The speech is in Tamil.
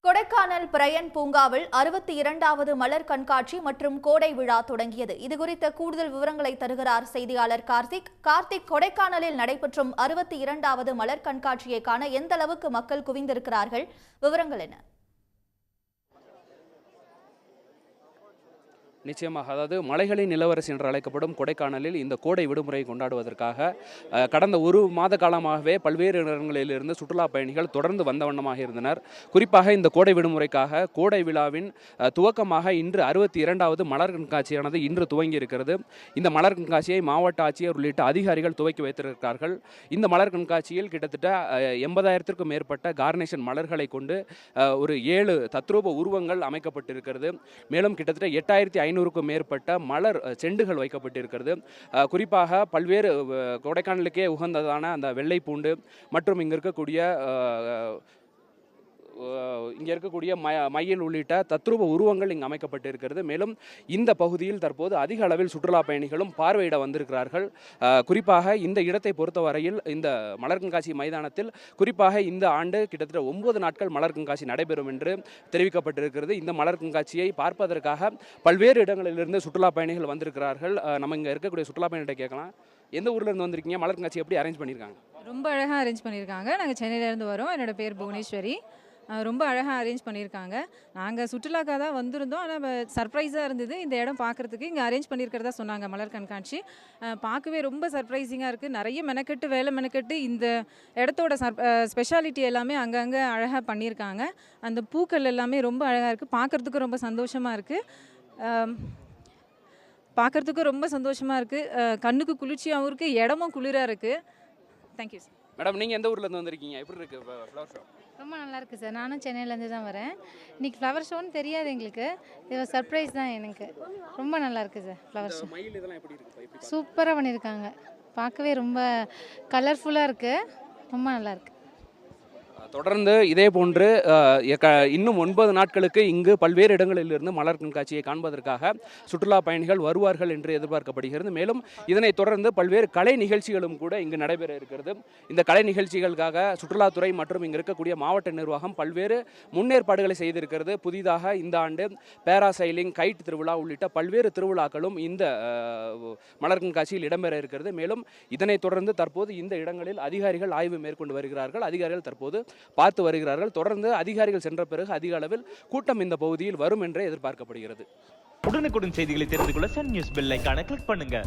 கொடைக்கானல் பிரையன் பூங்காவில் 62வது மலர் கண்காட்சி மற்றும் கோடை விழா தொடங்கியது. இதுகுறித்த கூடுதல் விவரங்களை தருகிறார் செய்தியாளர் கார்த்திக். கொடைக்கானலில் நடைபெற்றும் 62வது மலர் கண்காட்சியை காண எந்த அளவுக்கு மக்கள் குவிந்திருக்கிறார்கள்? விவரங்கள் என்ன? நிச்சயமாக, அதாவது மலைகளின் இளவரசி என்று அழைக்கப்படும் கொடைக்கானலில் இந்த கோடை விடுமுறை கொண்டாடுவதற்காக கடந்த ஒரு மாத காலமாகவே பல்வேறு இடங்களிலிருந்து சுற்றுலா பயணிகள் தொடர்ந்து வந்த வண்ணமாக இருந்தனர். குறிப்பாக இந்த கோடை விடுமுறைக்காக கோடை விழாவின் துவக்கமாக இன்று 62வது மலர் கண்காட்சியானது இன்று துவங்கி இருக்கிறது. இந்த மலர் கண்காட்சியை மாவட்ட ஆட்சியர் உள்ளிட்ட அதிகாரிகள் துவக்கி வைத்திருக்கிறார்கள். இந்த மலர் கண்காட்சியில் கிட்டத்தட்ட 80,000க்கும் மேற்பட்ட கார்னேஷன் மலர்களை கொண்டு ஒரு 7 தத்ரூப உருவங்கள் அமைக்கப்பட்டிருக்கிறது. மேலும் கிட்டத்தட்ட 8,500க்கும் மேற்பட்ட மலர் செண்டுகள் வைக்கப்பட்டிருக்கிறது. குறிப்பாக பல்வேறு கொடைக்கானலுக்கே உகந்ததான அந்த வெள்ளை பூண்டு மற்றும் இங்கே இருக்கக்கூடிய மயில் உள்ளிட்ட தத்ரூப உருவங்கள் இங்கு அமைக்கப்பட்டிருக்கிறது. மேலும் இந்த பகுதியில் தற்போது அதிக அளவில் சுற்றுலா பயணிகளும் பார்வையிட வந்திருக்கிறார்கள். குறிப்பாக இந்த இடத்தை பொறுத்தவரையில் இந்த மலர் கண்காட்சி மைதானத்தில் குறிப்பாக இந்த ஆண்டு கிட்டத்தட்ட 9 நாட்கள் மலர் கண்காட்சி நடைபெறும் என்று தெரிவிக்கப்பட்டிருக்கிறது. இந்த மலர் கண்காட்சியை பார்ப்பதற்காக பல்வேறு இடங்களிலிருந்து சுற்றுலா பயணிகள் வந்திருக்கிறார்கள். நம்ம இங்கே இருக்கக்கூடிய சுற்றுலா பயணிகிட்ட கேட்கலாம். எந்த ஊர்லேருந்து வந்திருக்கீங்க? மலர் கண்காட்சி எப்படி அரேஞ்ச் பண்ணியிருக்காங்க? ரொம்ப அழகாக அரேஞ்ச் பண்ணியிருக்காங்க. நாங்கள் சென்னையிலேருந்து வரோம். என்னோடய பேர் புவனேஸ்வரி. ரொம்ப அழகாக அரேஞ்ச் பண்ணியிருக்காங்க. நாங்கள் சுற்றுலாக்காக தான் வந்திருந்தோம். ஆனால் சர்ப்ரைஸாக இருந்தது இந்த இடம் பார்க்குறதுக்கு. இங்கே அரேஞ்ச் பண்ணியிருக்கிறதா சொன்னாங்க மலர் கண்காட்சி. பார்க்கவே ரொம்ப சர்ப்ரைசிங்காக இருக்குது. நிறைய வேலை மெனக்கெட்டு இந்த இடத்தோட ஸ்பெஷாலிட்டி எல்லாமே அங்கங்கே அழகாக பண்ணியிருக்காங்க. அந்த பூக்கள் எல்லாமே ரொம்ப அழகாக இருக்குது. பார்க்குறதுக்கு ரொம்ப சந்தோஷமாக இருக்குது. கண்ணுக்கு குளிர்ச்சியாகவும் இருக்குது. இடமும் குளிராக இருக்குது. Thank you sir. மேடம், நீங்கள் எந்த ஊர்லேருந்து வந்திருக்கீங்க? எப்படி இருக்குது ஃப்ளவர் ஷோ? ரொம்ப நல்லா இருக்குது சார். நானும் சென்னையிலேருந்து தான் வரேன். இன்றைக்கி ஃப்ளவர் ஷோன்னு தெரியாது எங்களுக்கு. இது சர்ப்ரைஸ் தான் எனக்கு. ரொம்ப நல்லா இருக்குது சார் ஃப்ளவர் ஷோ. மயில் இதெல்லாம் எப்படி இருக்குது? சூப்பராக பண்ணியிருக்காங்க. பார்க்கவே ரொம்ப கலர்ஃபுல்லாக இருக்குது. ரொம்ப நல்லா இருக்குது. தொடர்ந்து இதே போன்று இன்னும் 9 நாட்களுக்கு இங்கு பல்வேறு இடங்களிலிருந்து மலர் கண்காட்சியை காண்பதற்காக சுற்றுலா பயணிகள் வருவார்கள் என்று எதிர்பார்க்கப்படுகிறது. மேலும் இதனைத் தொடர்ந்து பல்வேறு கலை நிகழ்ச்சிகளும் கூட இங்கு நடைபெற இருக்கிறது. இந்த கலை நிகழ்ச்சிகளுக்காக சுற்றுலாத்துறை மற்றும் இங்கு இருக்கக்கூடிய மாவட்ட நிர்வாகம் பல்வேறு முன்னேற்பாடுகளை செய்திருக்கிறது. புதிதாக இந்த ஆண்டு பேராசைலிங், கைட் திருவிழா உள்ளிட்ட பல்வேறு திருவிழாக்களும் இந்த மலர் கண்காட்சியில் இடம்பெற இருக்கிறது. மேலும் இதனைத் தொடர்ந்து தற்போது இந்த இடங்களில் அதிகாரிகள் ஆய்வு மேற்கொண்டு வருகிறார்கள். அதிகாரிகள் தற்போது பார்த்து வருகிறார்கள். தொடர்ந்து அதிகாரிகள் சென்ற பிறகு அதிக அளவில் கூட்டம் இந்த பகுதியில் வரும் என்றே எதிர்பார்க்கப்படுகிறது. உடனுக்குடன் செய்திகளை தெரிந்து கொள்ள சன் நியூஸ் பெல் ஐகானை கிளிக் பண்ணுங்க.